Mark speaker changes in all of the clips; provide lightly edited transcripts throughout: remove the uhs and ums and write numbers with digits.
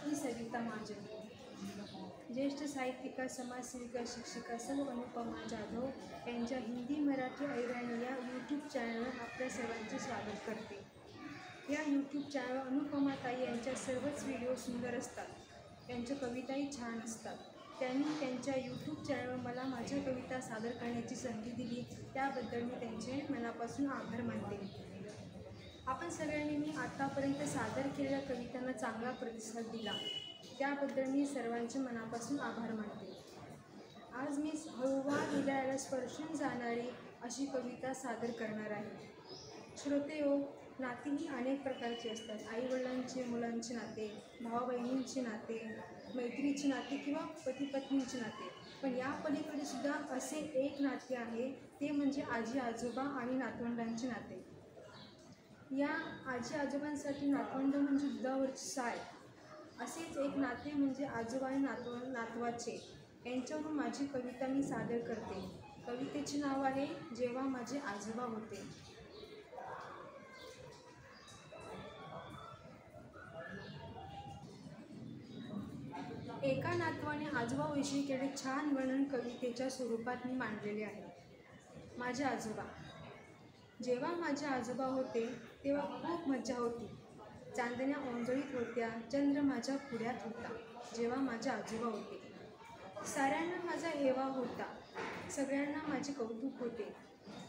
Speaker 1: ही सविता महाजन। ज्येष्ठ साहित्यिका, समाजसेविका, शिक्षिका सौ अनुपमा जाधव यांच्या हिंदी मराठी ऐराणी या यूट्यूब चॅनलवर आपल्या सर्वांचे स्वागत करते। या यूट्यूब चॅनलवर अनुपमाताई यांच्या सर्वच व्हिडिओ सुंदर असतात, त्यांच्या कविताही छान असतात। त्यांनी त्यांच्या यूट्यूब चॅनलवर मला माझ्या कविता सादर करण्याची संधी दिली, त्याबद्दल मी त्यांचे मनापासून आभार मानते। आपण सगळ्यांनी मी आतापर्यंत सादर केलेल्या कवितांना चांगला प्रतिसाद दिला, त्याबद्दल मी सर्वांचे मनापासून आभार मानते। आज मी हळूवार हृदयाला स्पर्शून जाणारी अशी कविता सादर करणार आहे। श्रोतेहो, नाती ही अनेक प्रकारची असतात। आईवडिलांचे, मुलांचे नाते, भावा बहिणींचे नाते, मैत्रीचे नाते किंवा पती पत्नींचे नाते। पण या पलीकडे सुद्धा असे एक नाते आहे, ते म्हणजे आजी आजोबा आणि नातवंडांचे नाते। या आजी आजोबांसाठी नातवंड म्हणजे दुधावरची साय। असेच एक नाते म्हणजे आजोबा आणि नातवाचे। यांच्यावरून माझी कविता मी सादर करते। कवितेचे नाव आहे जेव्हा माझे आजोबा होते। एका नातवाने आजोबाविषयी केलेले छान वर्णन कवितेच्या स्वरूपात मी मांडलेले आहे। माझे आजोबा। जेव्हा माझे आजोबा होते तेव्हा खूप मजा होती। चांदण्या ओंजळीत होत्या, चंद्र माझ्या पुढ्यात होता। जेव्हा माझे आजोबा होते साऱ्यांना माझा हेवा होता, सगळ्यांना माझे कौतुक होते।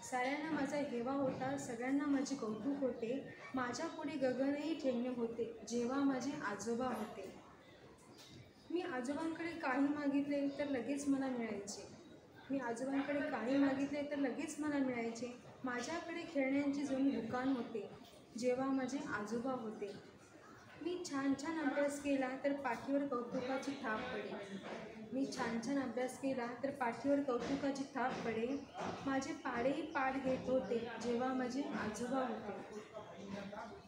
Speaker 1: साऱ्यांना माझा हेवा होता, सगळ्यांना माझे कौतुक होते। माझ्या पुढे गगनही ठेंगणे होते, जेव्हा माझे आजोबा होते। मी आजोबांकडे काही मागितले तर लगेच मला मिळायचे। माझ्याकडे खेळण्यांचे जणू दुकान होते, जेव्हा माझे आजोबा होते। मी छान छान अभ्यास केला तर पाठीवर कौतुकाची थाप पडे। माझे पाडेही पाठ घेत होते, जेव्हा माझे आजोबा होते।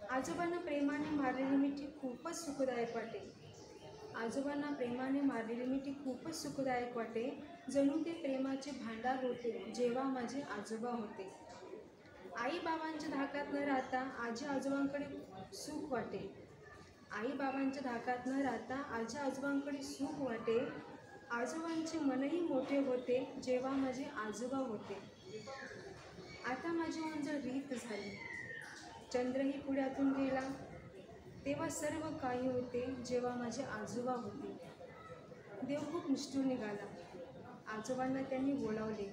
Speaker 1: आजोबांना प्रेमाने मारलेली मिठी खूपच सुखदायक वाटे। जणू ते प्रेमाचे भांडार होते, जेव्हा माझे आजोबा होते। आई बाबांच्या धाकात न राहता आजी आजोबांकडे सुख वाटे। आजोबांचे मनही मोठे होते, जेव्हा माझे आजोबा होते। आता माझी ओंजळ रीत झाली, चंद्रही पुढ्यातून गेला। तेव्हा सर्व काही होते, जेव्हा माझे आजोबा होते। देव खूप निष्ठुर निघाला, आजोबांना त्यांनी बोलावले।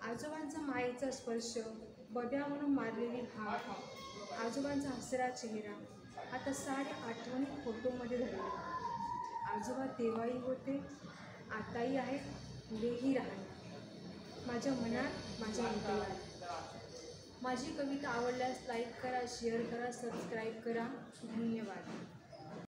Speaker 1: आजोबांचा मायेचा स्पर्श, बब्या म्हणून मारलेली हाक, आजोबांचा हसरा चेहरा आता सारे आठवणी फोटोमध्ये धरले। आजोबा तेव्हाही होते, आताही आहेत, पुढेही राहणार माझ्या मनात, माझ्या हृदयात। माझी कविता आवडल्यास लाईक करा, शेअर करा, सबस्क्राईब करा। धन्यवाद।